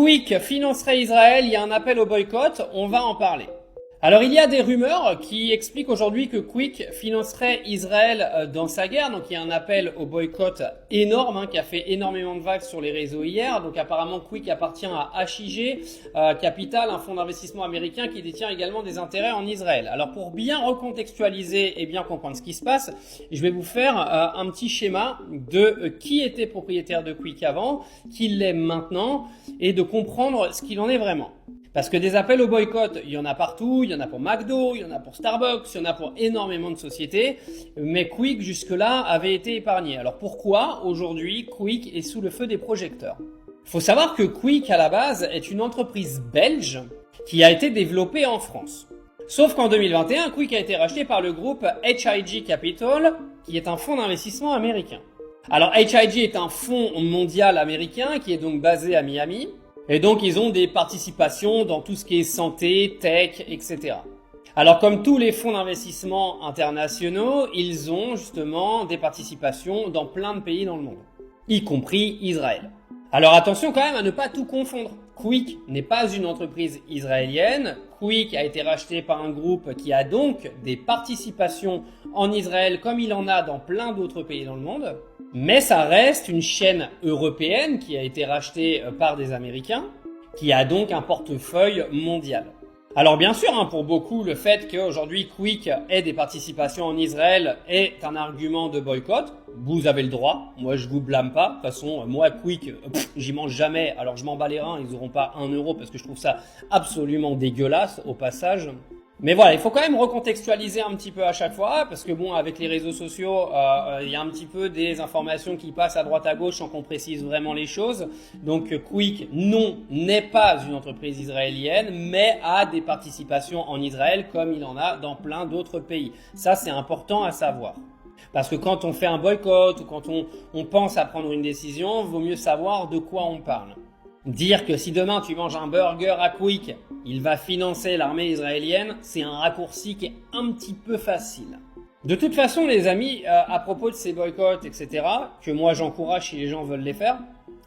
Quick financerait Israël, il y a un appel au boycott, on va en parler. Alors il y a des rumeurs qui expliquent aujourd'hui que Quick financerait Israël dans sa guerre, donc il y a un appel au boycott énorme qui a fait énormément de vagues sur les réseaux hier. Donc apparemment Quick appartient à HIG Capital, un fonds d'investissement américain qui détient également des intérêts en Israël. Alors pour bien recontextualiser et bien comprendre ce qui se passe, je vais vous faire un petit schéma de qui était propriétaire de Quick avant, qui l'est maintenant et de comprendre ce qu'il en est vraiment. Parce que des appels au boycott, il y en a partout, il y en a pour McDo, il y en a pour Starbucks, il y en a pour énormément de sociétés, mais Quick jusque-là avait été épargné. Alors pourquoi aujourd'hui Quick est sous le feu des projecteurs? Il faut savoir que Quick à la base est une entreprise belge qui a été développée en France. Sauf qu'en 2021, Quick a été racheté par le groupe HIG Capital, qui est un fonds d'investissement américain. Alors HIG est un fonds mondial américain qui est donc basé à Miami. Et donc, ils ont des participations dans tout ce qui est santé, tech, etc. Alors, comme tous les fonds d'investissement internationaux, ils ont justement des participations dans plein de pays dans le monde, y compris Israël. Alors, attention quand même à ne pas tout confondre. Quick n'est pas une entreprise israélienne. Quick a été racheté par un groupe qui a donc des participations en Israël comme il en a dans plein d'autres pays dans le monde. Mais ça reste une chaîne européenne qui a été rachetée par des Américains, qui a donc un portefeuille mondial. Alors bien sûr, pour beaucoup, le fait qu'aujourd'hui Quick ait des participations en Israël est un argument de boycott. Vous avez le droit, moi je vous blâme pas. De toute façon, moi Quick, j'y mange jamais, alors je m'en bats les reins, ils auront pas 1 euro parce que je trouve ça absolument dégueulasse au passage. Mais voilà, il faut quand même recontextualiser un petit peu à chaque fois, parce que bon, avec les réseaux sociaux, il y a un petit peu des informations qui passent à droite à gauche sans qu'on précise vraiment les choses. Donc Quick, non, n'est pas une entreprise israélienne, mais a des participations en Israël comme il en a dans plein d'autres pays. Ça, c'est important à savoir. Parce que quand on fait un boycott ou quand on pense à prendre une décision, il vaut mieux savoir de quoi on parle. Dire que si demain tu manges un burger à Quick, il va financer l'armée israélienne, c'est un raccourci qui est un petit peu facile. De toute façon, les amis, à propos de ces boycotts, etc., que moi j'encourage si les gens veulent les faire,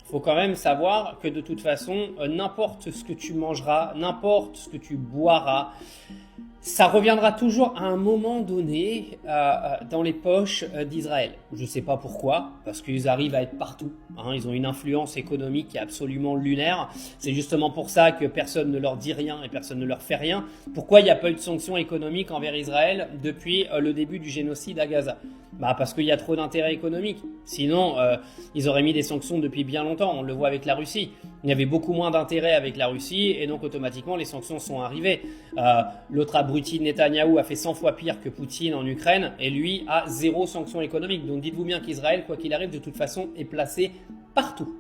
faut quand même savoir que de toute façon, n'importe ce que tu mangeras, n'importe ce que tu boiras, ça reviendra toujours à un moment donné dans les poches d'Israël. Je sais pas pourquoi, parce qu'ils arrivent à être partout. Ils ont une influence économique qui est absolument lunaire. C'est justement pour ça que personne ne leur dit rien et personne ne leur fait rien. Pourquoi il n'y a pas eu de sanctions économiques envers Israël depuis le début du génocide à Gaza? Parce qu'il y a trop d'intérêts économiques. Sinon, ils auraient mis des sanctions depuis bien longtemps. On le voit avec la Russie. Il y avait beaucoup moins d'intérêt avec la Russie et donc automatiquement les sanctions sont arrivées. L'autre abruti Netanyahou a fait 100 fois pire que Poutine en Ukraine et lui a 0 sanctions économiques. Donc dites-vous bien qu'Israël, quoi qu'il arrive, de toute façon, est placé partout.